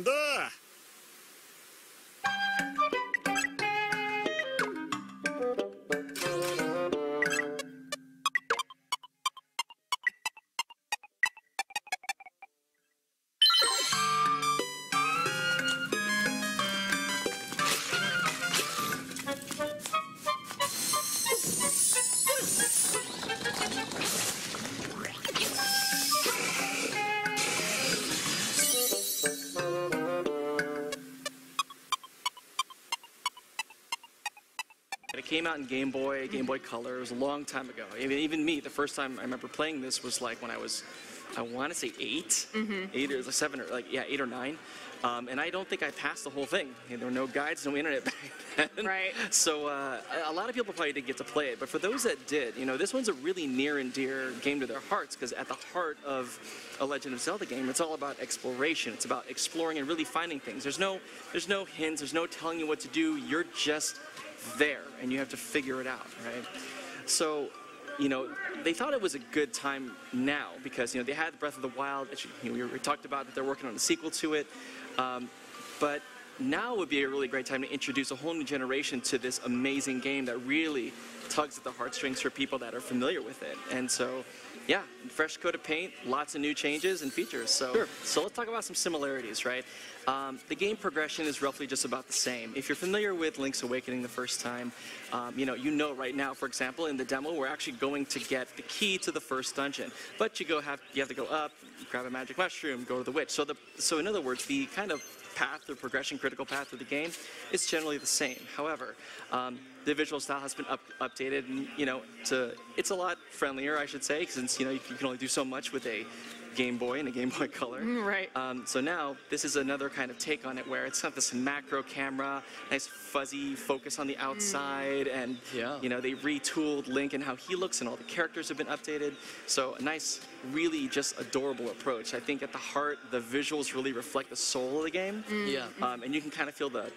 Да! It came out in Game Boy Color. It was a long time ago. Even me, the first time I remember playing this was like when I was, I want to say 8, 8 or 7 or like, yeah, 8 or 9. And I don't think I passed the whole thing. There were no guides, no internet back then. Right. So a lot of people probably didn't get to play it. But for those that did, you know, this one's a really near and dear game to their hearts, because at the heart of a Legend of Zelda game, it's all about exploration. It's about exploring and really finding things. There's no hints. There's no telling you what to do. You're just there, and you have to figure it out, right? So, you know, they thought it was a good time now because, you know, they had Breath of the Wild. You know, we talked about that they're working on a sequel to it, but now would be a really great time to introduce a whole new generation to this amazing game that really tugs at the heartstrings for people that are familiar with it. And so, yeah, fresh coat of paint, lots of new changes and features. So, Sure. So let's talk about some similarities, right? The game progression is roughly just about the same. If you're familiar with Link's Awakening the first time, you know right now, for example, in the demo, we're actually going to get the key to the first dungeon. But you have to go up, grab a magic mushroom, go to the witch. So in other words, the kind of path or progression, critical path of the game is generally the same. However, the visual style has been updated, and you know, it's a lot friendlier, I should say, since you know you can only do so much with a Game Boy and a Game Boy Color. Right. So now this is another kind of take on it, where it's got this macro camera, nice fuzzy focus on the outside, and you know, they retooled Link and how he looks, and all the characters have been updated. So a nice, really just adorable approach. I think at the heart, the visuals really reflect the soul of the game. Yeah. And you can kind of feel the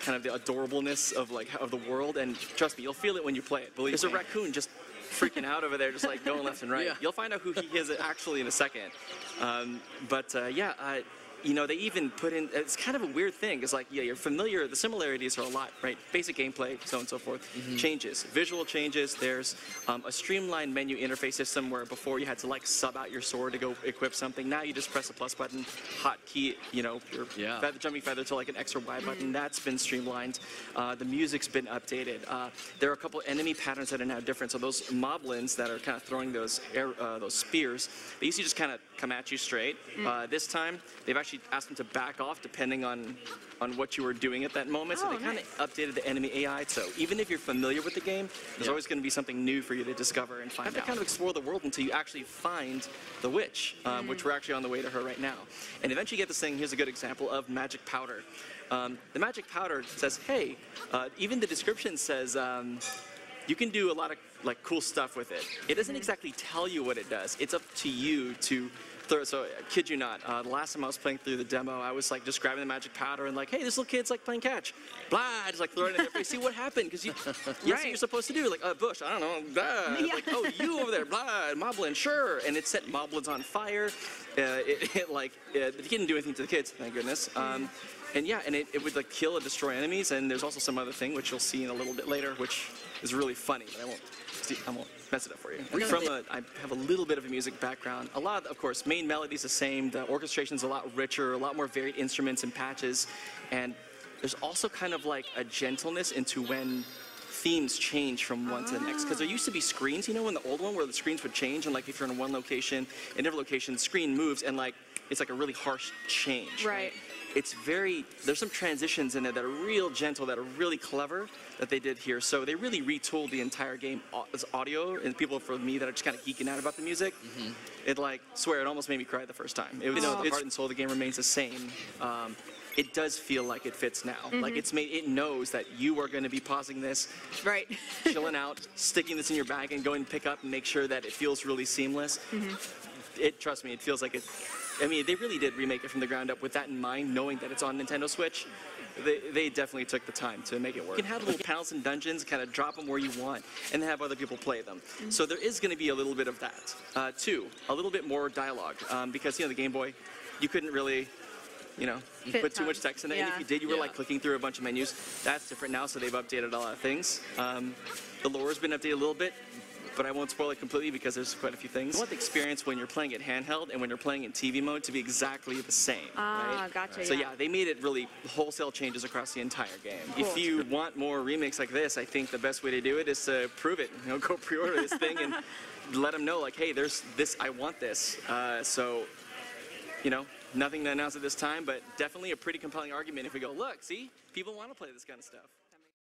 kind of the adorableness of of the world, and trust me, you'll feel it when you play it. Believe There's a raccoon just freaking out over there, just like going left and right. Yeah. You'll find out who he is actually in a second. You know, they even put in, it's kind of a weird thing. It's like, yeah, you're familiar, the similarities are a lot, right? Basic gameplay, so on and so forth. Changes, visual changes. There's a streamlined menu interface system where before you had to like sub out your sword to go equip something. Now you just press a plus button, hotkey, you know, your jumping feather to like an X or Y button. That's been streamlined. The music's been updated. There are a couple enemy patterns that are now different. So those moblins that are kind of throwing those spears, they used to just kind of come at you straight. This time, they've actually asked them to back off depending on what you were doing at that moment. So they kind of updated the enemy AI. So even if you're familiar with the game, there's always going to be something new for you to discover and find out. You have to kind of explore the world until you actually find the witch, which we're actually on the way to her right now. And eventually you get this thing. Here's a good example of magic powder. The magic powder says, hey, even the description says, you can do a lot of like cool stuff with it. It doesn't exactly tell you what it does. It's up to you to throw it. So, kid you not, the last time I was playing through the demo, I was like just grabbing the magic powder and like, hey, this little kid's like playing catch. Blah, just like throw it in their face, see what happened, because that's what you're supposed to do. Like, bush, I don't know, blah. Like, oh, you over there, blah, moblin, sure. And it set moblins on fire. It didn't do anything to the kids, thank goodness. And yeah, and it would like kill and destroy enemies. And there's also some other thing which you'll see in a little bit later, which is really funny, but I won't mess it up for you. I have a little bit of a music background. A lot, of course, main melody's the same. The orchestration's a lot richer, a lot more varied instruments and patches. And there's also kind of like a gentleness into when themes change from one to the next. Because there used to be screens, you know, in the old one where the screens would change, and like if you're in one location, in every location, the screen moves, and like it's like a really harsh change. Right. It's there's some transitions in it that are real gentle, that are really clever that they did here. So they really retooled the entire game as audio, and people for me that are just kind of geeking out about the music, it like, swear, it almost made me cry the first time. It was, you know, the heart and soul of the game remains the same. It does feel like it fits now. Like it knows that you are going to be pausing this, Right. chilling out, sticking this in your bag and going to pick up and make sure that it feels really seamless. Trust me, it feels like it. I mean, they really did remake it from the ground up with that in mind, knowing that it's on Nintendo Switch. They definitely took the time to make it work. You can have little panels and dungeons, kind of drop them where you want, and then have other people play them. So there is going to be a little bit of that. Two, a little bit more dialogue, because, you know, the Game Boy, you couldn't really, you know, put too much text in it. And if you did, you were like clicking through a bunch of menus. That's different now, so they've updated a lot of things. The lore's been updated a little bit, but I won't spoil it completely because there's quite a few things. I want the experience when you're playing it handheld and when you're playing in TV mode to be exactly the same. Right? Gotcha. So yeah, they made it really wholesale changes across the entire game. Cool. If you want more remakes like this, I think the best way to do it is to prove it. You know, go pre-order this thing and let them know, like, hey, there's this, I want this. So, you know, nothing to announce at this time, but definitely a pretty compelling argument if we go, look, see, people want to play this kind of stuff.